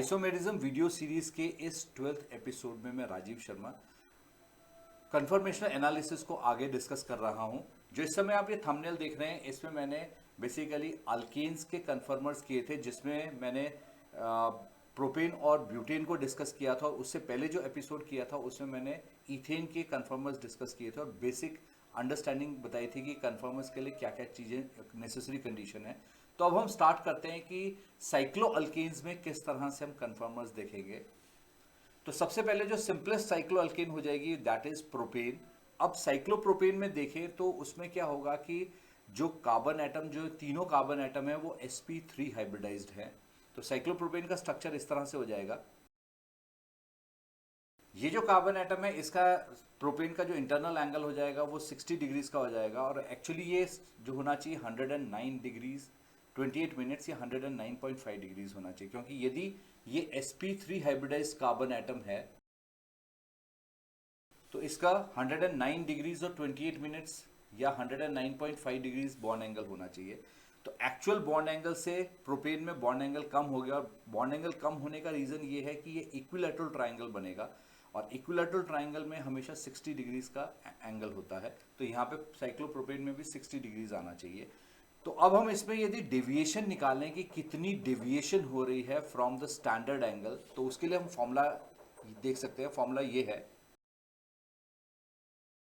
Isomerism video series के इस 12th episode में मैं राजीव शर्मा कन्फर्मेशनल एनालिसिस को आगे डिस्कस कर रहा हूं। जो इस समय आप ये थंबनेल देख रहे हैं, इसमें मैंने बेसिकली अल्केन्स के कन्फर्मर्स किए थे, जिसमें मैंने प्रोपेन और ब्यूटेन को डिस्कस किया था। उससे पहले जो एपिसोड किया था उसमें मैंने इथेन के कन्फर्मर्स डिस्कस किए थे और बेसिक अंडरस्टैंडिंग बताई थी कि कन्फर्मर्स के लिए क्या क्या चीज़ें नेसेसरी कंडीशन है। तो अब हम स्टार्ट करते हैं कि साइक्लो अल्केन्स में किस तरह से हम कन्फर्मर्स देखेंगे। तो सबसे पहले जो सिंपलेस्ट साइक्लो अल्केन हो जाएगी दैट इज प्रोपेन। अब साइक्लोप्रोपेन में देखें तो उसमें क्या होगा कि जो कार्बन एटम, जो तीनों कार्बन एटम है वो sp3 हाइब्रिडाइज्ड है। तो साइक्लोप्रोपेन का स्ट्रक्चर इस तरह से हो जाएगा। ये जो कार्बन एटम है, इसका प्रोपेन का जो इंटरनल एंगल हो जाएगा वो 60 डिग्रीज का हो जाएगा, और एक्चुअली ये जो होना चाहिए 109 डिग्रीज 28 मिनट्स या 109.5 डिग्रीज होना चाहिए, क्योंकि यदि ये sp3 हाइब्रिडाइज्ड कार्बन एटम है तो इसका 109 डिग्रीज और 28 मिनट्स या 109.5 डिग्रीज बॉन्ड एंगल होना चाहिए। तो एक्चुअल बॉन्ड एंगल से प्रोपेन में बॉन्ड एंगल कम हो गया, और बॉन्ड एंगल कम होने का रीज़न ये है कि ये इक्विलैटरल ट्रायंगल बनेगा, और इक्विलैटरल ट्रायंगल में हमेशा 60 डिग्रीज का एंगल होता है। तो यहाँ पे साइक्लोप्रोपेन में भी 60 डिग्रीज आना चाहिए। तो अब हम इसमें यदि डेविएशन निकालें कि कितनी डेविएशन हो रही है फ्रॉम द स्टैंडर्ड एंगल, तो उसके लिए हम फॉर्मूला देख सकते हैं। फॉर्मूला ये है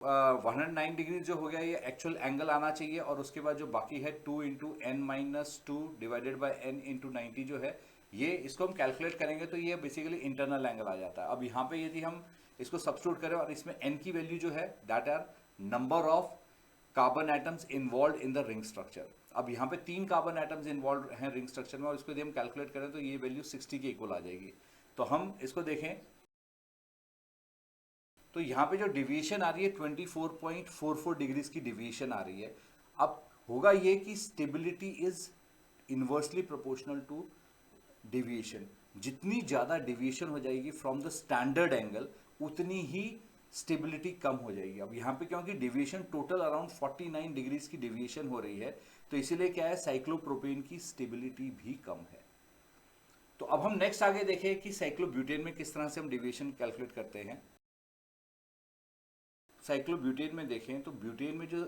109 डिग्री जो हो गया ये एक्चुअल एंगल आना चाहिए, और उसके बाद जो बाकी है 2 into n minus 2 divided by n into 90 जो है, ये इसको हम कैलकुलेट करेंगे तो ये बेसिकली इंटरनल एंगल आ जाता है। अब यहाँ पे यदि हम इसको सब्स्टिट्यूट करें और इसमें एन की वैल्यू जो है that are number of carbon atoms involve in the ring structure. अब यहाँ पे 3 कार्बन एटम्स इन्वॉल्व हैं रिंग स्ट्रक्चर में, और इसको यदि हम कैलकुलेट करें तो ये वैल्यू 60 के इक्वल आ जाएगी। तो हम इसको देखें तो यहाँ पे जो डिवीएशन आ रही है 24.44 डिग्रीज की डिवीएशन आ रही है। अब होगा ये कि stability is inversely proportional to deviation. जितनी ज़्यादा डिवीएशन हो जाएगी फ्रॉम द स्टैंडर्ड एंगल, उतनी ही स्टेबिलिटी कम हो जाएगी। अब यहाँ पे क्योंकि डिवीएशन टोटल अराउंड 49 डिग्रीज की डिवीएशन हो रही है, तो इसीलिए क्या है, साइक्लोप्रोपेन की स्टेबिलिटी भी कम है। तो अब हम नेक्स्ट आगे देखें कि साइक्लोब्यूटेन में किस तरह से हम डिवीएशन कैलकुलेट करते हैं। साइक्लोब्यूटेन में देखें तो ब्यूटेन में जो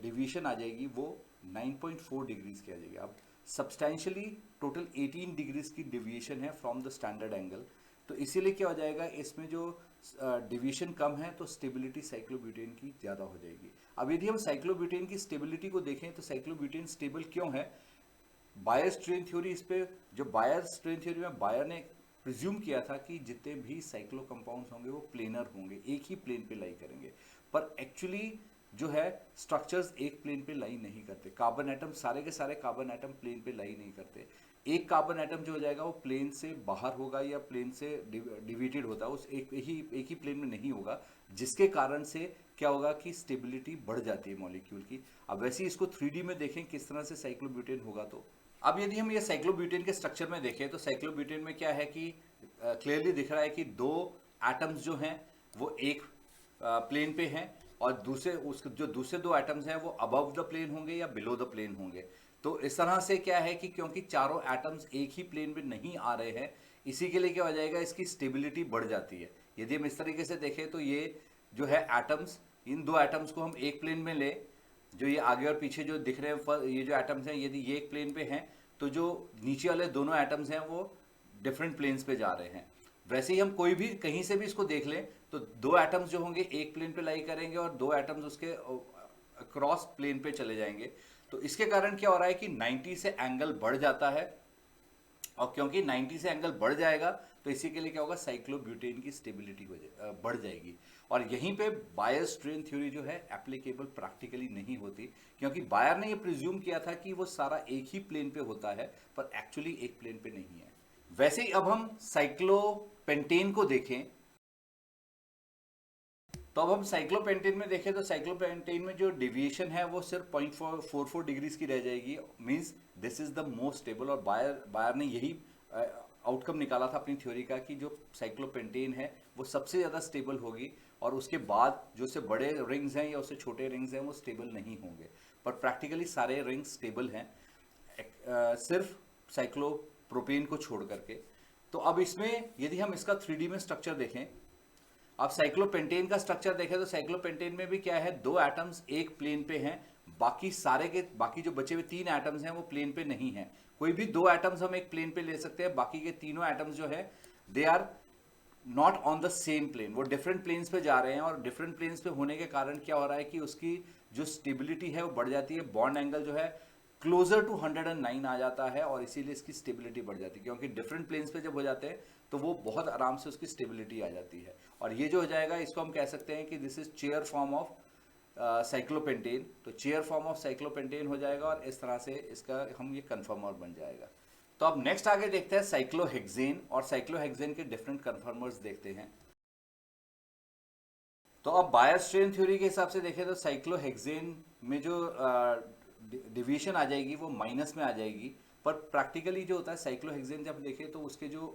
डिवीएशन आ जाएगी वो 9.4 डिग्रीज की आ जाएगी। अब सब्सटैंशियली टोटल 18 डिग्रीज की डिवीएशन है फ्रॉम द स्टैंडर्ड एंगल, तो इसीलिए क्या हो जाएगा, इसमें जो डिवीएशन कम है तो स्टेबिलिटी साइक्लोब्यूटेन की ज़्यादा हो जाएगी। अब यदि हम साइक्लोब्यूटेन की स्टेबिलिटी को देखें तो साइक्लोब्यूटेन स्टेबल क्यों है। बायर स्ट्रेन थ्योरी, इस पे जो बायर स्ट्रेन थ्योरी में बायर ने प्रिज्यूम किया था कि जितने भी साइक्लो कंपाउंड्स होंगे वो प्लेनर होंगे, एक ही प्लेन पे लाई करेंगे, पर एक्चुअली जो है स्ट्रक्चर्स एक प्लेन पे लाई नहीं करते। कार्बन एटम, सारे के सारे कार्बन एटम प्लेन पे लाई नहीं करते। एक कार्बन एटम जो हो जाएगा वो प्लेन से बाहर होगा या प्लेन से डिविएटेड होता है, उस एक ही प्लेन में नहीं होगा, जिसके कारण से क्या होगा कि स्टेबिलिटी बढ़ जाती है मॉलिक्यूल की। अब वैसे ही इसको 3D में देखें किस तरह से साइक्लोब्यूटेन होगा। तो अब यदि हम ये साइक्लोब्यूटेन के स्ट्रक्चर में देखें तो साइक्लोब्यूटेन में क्या है कि क्लियरली दिख रहा है कि 2 एटम्स जो हैं वो एक प्लेन पे हैं, और जो दूसरे 2 एटम्स हैं वो अबव द प्लेन होंगे या बिलो द प्लेन होंगे। तो इस तरह से क्या है कि क्योंकि चारों एटम्स एक ही प्लेन पे नहीं आ रहे हैं, इसी के लिए क्या हो जाएगा, इसकी स्टेबिलिटी बढ़ जाती है। यदि हम इस तरीके से देखें तो ये जो है एटम्स, इन 2 एटम्स को हम एक प्लेन में ले, जो ये आगे और पीछे जो दिख रहे हैं ये जो एटम्स हैं, यदि ये एक प्लेन पे हैं तो जो नीचे वाले दोनों एटम्स हैं वो डिफरेंट प्लेन्स पे जा रहे हैं। वैसे ही हम कोई भी कहीं से भी इसको देख लें तो 2 एटम्स जो होंगे एक प्लेन पे लाई करेंगे और 2 एटम्स उसके क्रॉस प्लेन पे चले जाएंगे। तो इसके कारण क्या हो रहा है कि 90 से एंगल बढ़ जाता है, और क्योंकि 90 से एंगल बढ़ जाएगा तो इसी के लिए क्या होगा, साइक्लोब्यूटेन की स्टेबिलिटी बढ़ जाएगी। और यहीं पे बायर स्ट्रेन थ्योरी जो है एप्लीकेबल प्रैक्टिकली नहीं होती, क्योंकि बायर ने ये प्रिज्यूम किया था कि वो सारा एक ही प्लेन पे होता है, पर एक्चुअली एक प्लेन पे नहीं है। वैसे ही अब हम साइक्लोपेंटेन को देखें तो अब हम साइक्लोपेंटेन में देखें तो साइक्लोपेंटेन में जो डिवीएशन है वो सिर्फ 0.44 डिग्रीज की रह जाएगी। Means this is the most stable, और बायर ने यही आउटकम निकाला था अपनी थ्योरी का कि जो साइक्लोपेंटेन है वो सबसे ज़्यादा स्टेबल होगी, और उसके बाद जो से बड़े रिंग्स हैं या उससे छोटे रिंग्स हैं वो स्टेबल नहीं होंगे। पर प्रैक्टिकली सारे रिंग्स स्टेबल हैं, सिर्फ साइक्लोप्रोपेन को छोड़ करके। तो अब इसमें यदि हम इसका 3D में स्ट्रक्चर देखें, अब साइक्लोपेंटेन का स्ट्रक्चर देखें तो साइक्लोपेंटेन में भी क्या है, 2 एटम्स एक प्लेन पे हैं, बाकी जो बचे हुए 3 एटम्स हैं वो प्लेन पे नहीं है। कोई भी 2 एटम्स हम एक प्लेन पे ले सकते हैं, बाकी के तीनों एटम्स जो है they are not on the same plane, वो डिफरेंट प्लेन्स पे जा रहे हैं, और डिफरेंट प्लेन्स पे होने के कारण क्या हो रहा है कि उसकी जो स्टेबिलिटी है वो बढ़ जाती है, बॉन्ड एंगल जो है क्लोजर टू 109 आ जाता है, और इसीलिए इसकी स्टेबिलिटी बढ़ जाती है, क्योंकि डिफरेंट प्लेन्स पे जब हो जाते हैं तो वो बहुत आराम से उसकी स्टेबिलिटी आ जाती है। और ये जो हो जाएगा इसको हम कह सकते हैं कि this is chair form of cyclopentane. तो चेयर फॉर्म ऑफ साइक्लोपेंटेन हो जाएगा, और इस तरह से इसका हम ये कन्फर्मर बन जाएगा। तो अब नेक्स्ट आगे देखते हैं साइक्लोहेक्सेन, और साइक्लोहेक्सेन के डिफरेंट कन्फर्मर्स देखते हैं। तो अब बायर स्ट्रेन थ्योरी के हिसाब से देखें तो साइक्लोहेक्सेन में जो डिवीजन आ जाएगी वो माइनस में आ जाएगी, पर प्रैक्टिकली जो होता है साइक्लोहेक्सेन जब देखें तो उसके जो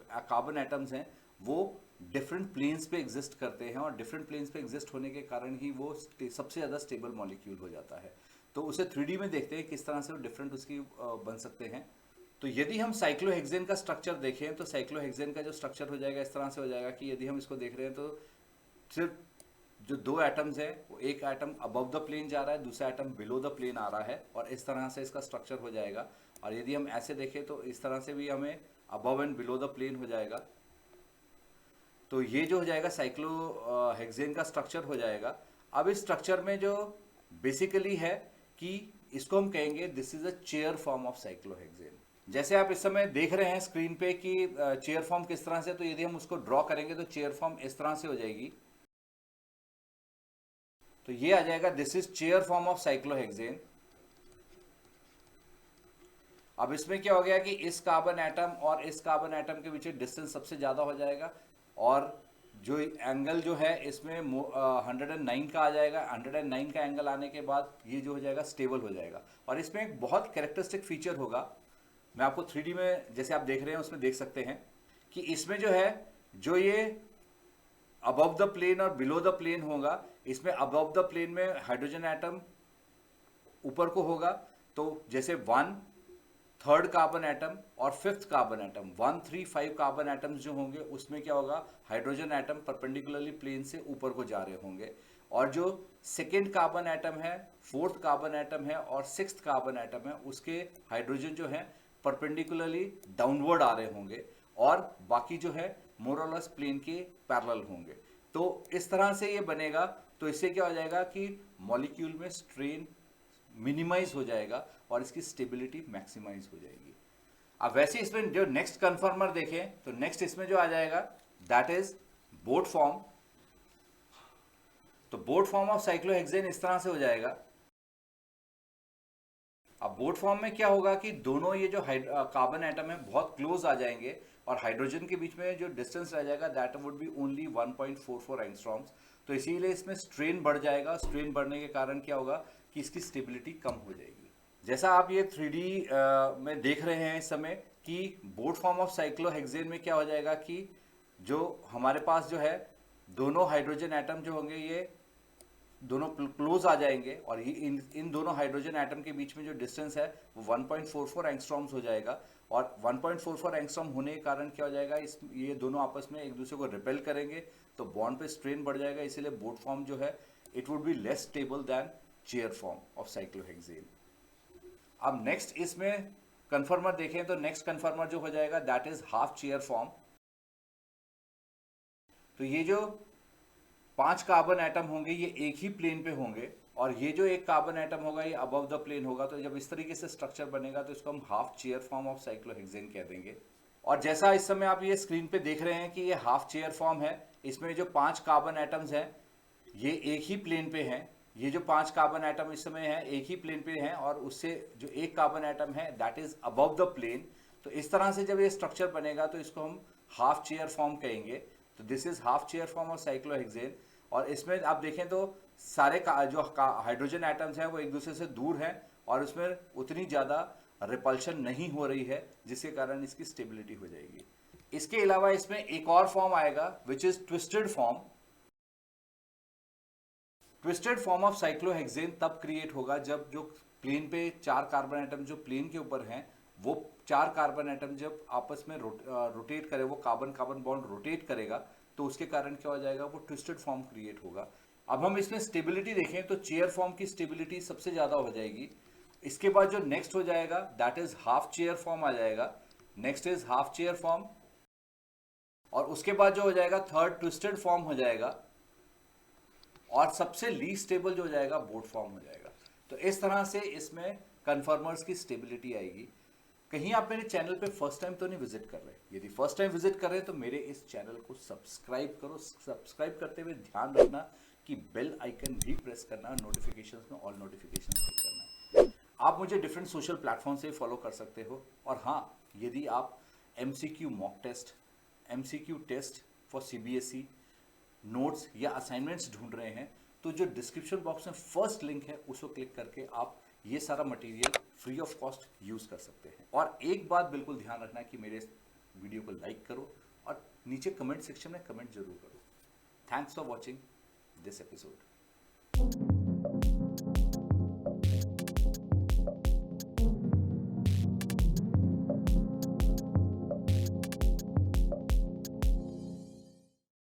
कार्बन एटम्स हैं वो डिफरेंट प्लेन्स पे एग्जिस्ट करते हैं, और डिफरेंट प्लेन्स पे एग्जिस्ट होने के कारण ही वो सबसे ज़्यादा स्टेबल मॉलिक्यूल हो जाता है। तो उसे 3D में देखते हैं किस तरह से वो डिफरेंट उसकी बन सकते हैं। तो यदि हम साइक्लोहेक्सेन का स्ट्रक्चर देखें तो साइक्लोहेक्सेन का जो स्ट्रक्चर हो जाएगा इस तरह से हो जाएगा कि यदि हम इसको देख रहे हैं तो सिर्फ जो 2 एटम्स है वो एक एटम अबव द प्लेन जा रहा है, दूसरा एटम बिलो द प्लेन आ रहा है, और इस तरह से इसका स्ट्रक्चर हो जाएगा। और यदि हम ऐसे देखें तो इस तरह से भी हमें above and below the plane हो जाएगा। तो ये जो हो जाएगा साइक्लोहेक्सेन का स्ट्रक्चर हो जाएगा। अब इस स्ट्रक्चर में जो बेसिकली है कि इसको हम कहेंगे this is a chair form of cyclohexane. जैसे आप इस समय देख रहे हैं स्क्रीन पे कि चेयर फॉर्म किस तरह से, तो यदि हम उसको ड्रॉ करेंगे तो चेयर फॉर्म इस तरह से हो जाएगी। तो ये आ जाएगा this is chair form of cyclohexane. अब इसमें क्या हो गया कि इस कार्बन एटम और इस कार्बन एटम के बीच डिस्टेंस सबसे ज्यादा हो जाएगा, और जो एंगल जो है इसमें 109 का आ जाएगा। 109 का एंगल आने के बाद ये जो हो जाएगा स्टेबल हो जाएगा। और इसमें एक बहुत कैरेक्टरिस्टिक फीचर होगा, मैं आपको 3D में जैसे आप देख रहे हैं उसमें देख सकते हैं कि इसमें जो है जो ये अबव द प्लेन और बिलो द प्लेन होगा, इसमें अबव द प्लेन में हाइड्रोजन एटम ऊपर को होगा, तो जैसे 1 थर्ड कार्बन एटम और 5th carbon atom 1, 3, 5 carbon atoms जो होंगे उसमें क्या होगा, हाइड्रोजन एटम परपेंडिकुलरली प्लेन से ऊपर को जा रहे होंगे, और जो सेकेंड कार्बन एटम है, 4th कार्बन एटम है और 6th कार्बन एटम है उसके हाइड्रोजन जो है परपेंडिकुलरली डाउनवर्ड आ रहे होंगे, और बाकी जो है मोर और लेस प्लेन के पैरेलल होंगे। तो इस तरह से ये बनेगा। तो इससे क्या हो जाएगा कि मॉलिक्यूल में स्ट्रेन मिनिमाइज हो जाएगा और इसकी स्टेबिलिटी मैक्सिमाइज हो जाएगी। अब वैसे इसमें जो नेक्स्ट कन्फर्मर देखें तो नेक्स्ट इसमें जो आ जाएगा दैट इज बोट फॉर्म। तो बोट फॉर्म ऑफ साइक्लोहेक्सेन इस तरह से हो जाएगा। अब बोट फॉर्म में क्या होगा कि दोनों ये जो कार्बन एटम है बहुत क्लोज आ जाएंगे, और हाइड्रोजन के बीच में जो डिस्टेंस रह जाएगा that would be only 1.44 angstroms. तो इसीलिए इसमें स्ट्रेन बढ़ जाएगा। स्ट्रेन बढ़ने के कारण क्या होगा कि इसकी स्टेबिलिटी कम हो जाएगी। जैसा आप ये 3D में देख रहे हैं इस समय कि बोट फॉर्म ऑफ साइक्लोहेक्सेन में क्या हो जाएगा कि जो हमारे पास जो है दोनों हाइड्रोजन एटम जो होंगे ये दोनों क्लोज आ जाएंगे, और ये इन दोनों हाइड्रोजन एटम के बीच में जो डिस्टेंस है वो 1.44 एंगस्ट्रॉम्स हो जाएगा। और 1.44 एंगस्ट्रॉम होने के कारण क्या हो जाएगा, ये दोनों आपस में एक दूसरे को रिपेल करेंगे, तो बॉन्ड पे स्ट्रेन बढ़ जाएगा। इसीलिए बोट फॉर्म जो है it would be less stable then chair form of cyclohexane. अब नेक्स्ट इसमें कन्फर्मर देखें तो नेक्स्ट कन्फर्मर जो हो जाएगा that is half chair form. तो ये जो 5 कार्बन एटम होंगे ये एक ही प्लेन पे होंगे, और ये जो एक कार्बन एटम होगा ये अबव द प्लेन होगा। तो जब इस तरीके से स्ट्रक्चर बनेगा तो इसको हम half chair form of cyclohexane कह देंगे। और जैसा इस समय आप ये स्क्रीन पे देख रहे हैं कि ये हाफ चेयर फॉर्म है, इसमें जो 5 कार्बन एटम्स हैं ये एक ही प्लेन पे हैं। ये जो 5 कार्बन एटम इस समय है एक ही प्लेन पे हैं, और उससे जो एक कार्बन एटम है that is above the plane. तो इस तरह से जब ये स्ट्रक्चर बनेगा तो इसको हम हाफ चेयर फॉर्म कहेंगे। तो this is half chair form of cyclohexane. और इसमें आप देखें तो सारे जो हाइड्रोजन एटम्स हैं वो एक दूसरे से दूर हैं, और उसमें उतनी ज़्यादा रिपल्शन नहीं हो रही है, जिसके कारण इसकी स्टेबिलिटी हो जाएगी। इसके अलावा इसमें एक और फॉर्म आएगा which is twisted form. Twisted form of cyclohexane तब क्रिएट होगा जब जो प्लेन पे 4 कार्बन एटम जो प्लेन के ऊपर हैं वो 4 कार्बन एटम जब आपस में रोटेट करे, वो कार्बन कार्बन बॉन्ड रोटेट करेगा, तो उसके कारण क्या हो जाएगा, वो ट्विस्टेड फॉर्म क्रिएट होगा। अब हम इसमें स्टेबिलिटी देखें तो चेयर फॉर्म की स्टेबिलिटी सबसे ज़्यादा हो जाएगी। इसके बाद जो नेक्स्ट हो जाएगा that is half chair form आ जाएगा, next is half chair form, और उसके बाद जो हो जाएगा थर्ड ट्विस्टेड फॉर्म हो जाएगा, और सबसे लीस्ट स्टेबल जो हो जाएगा बोट फॉर्म हो जाएगा। तो इस तरह से इसमें कन्फर्मर्स की स्टेबिलिटी आएगी। कहीं आप मेरे चैनल पे फर्स्ट टाइम तो नहीं विजिट कर रहे? यदि फर्स्ट टाइम विजिट कर रहे हैं तो मेरे इस चैनल को सब्सक्राइब करो। सब्सक्राइब करते हुए ध्यान रखना कि बेल आइकन भी प्रेस करना, नोटिफिकेशंस में ऑल नोटिफिकेशंस क्लिक करना है। आप मुझे डिफरेंट सोशल प्लेटफॉर्म से फॉलो कर सकते हो। और हाँ, यदि आप MCQ mock test, MCQ test for CBSE notes या असाइनमेंट्स ढूंढ रहे हैं, तो जो डिस्क्रिप्शन बॉक्स में फर्स्ट लिंक है उसको क्लिक करके आप ये सारा material free of cost use कर सकते हैं। और एक बात बिल्कुल ध्यान रखना कि मेरे वीडियो को लाइक करो और नीचे कमेंट सेक्शन में कमेंट जरूर करो। Thanks for watching this episode.